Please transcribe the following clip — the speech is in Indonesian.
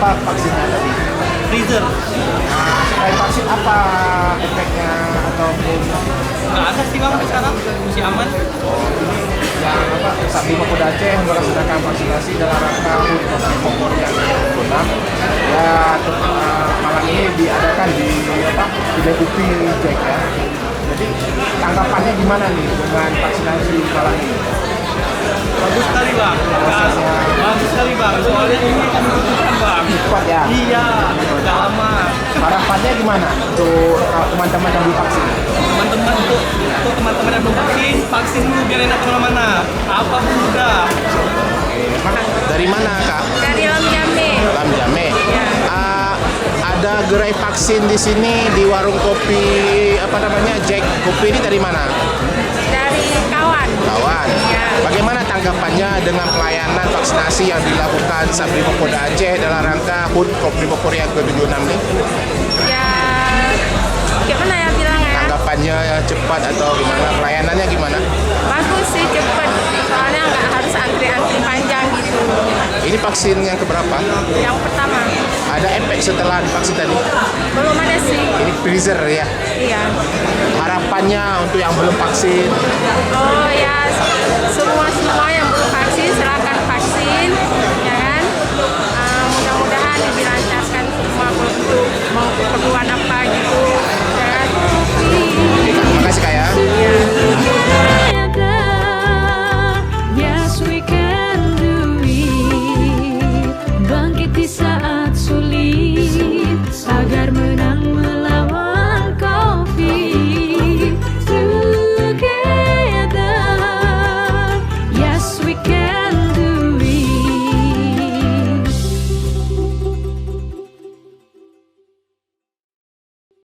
apa vaksinnya tadi? Freezer. Setelah vaksin apa efeknya ataupun Nggak ada sih bang sekarang, masih aman. yang apa Sabri Pemuda Aceh melaksanakan vaksinasi dalam rangka HUT Bogor yang ke-26 ya malam ini diadakan di Bekupi Jack ya. Jadi tanggapannya gimana nih dengan vaksinasi malam ini? Bagus sekali bang. Bagus sekali bang. Soalnya ini kan dibutuhkan bang. Cepat ya. Iya, udah lama. Harapannya gimana untuk teman-teman yang divaksin? Teman-teman untuk teman-teman yang belum vaksin, vaksin dulu biar enak kemana-mana. Apapun udah. Dari mana kak? Dari Lam Jame. Lam Jame. Ya. Ada gerai vaksin di sini di warung kopi Jack Kopi ini dari mana? Dari kawan. Kawan. Ya. Bagaimana tanggapannya dengan pelayanan vaksinasi yang dilakukan Sabri Pemuda Aceh dalam rangka HUT Kopi Bogor yang ke-76 ini? Ya, gimana ya bilangnya? Tanggapannya cepat atau gimana? Pelayanannya gimana? Bagus sih, cepet. Soalnya nggak harus antri-antri panjang gitu. Ini vaksin yang keberapa? Yang pertama, Ada efek setelah divaksin tadi? belum ada sih. Ini freezer ya. Iya. Harapannya untuk yang belum vaksin? Oh ya,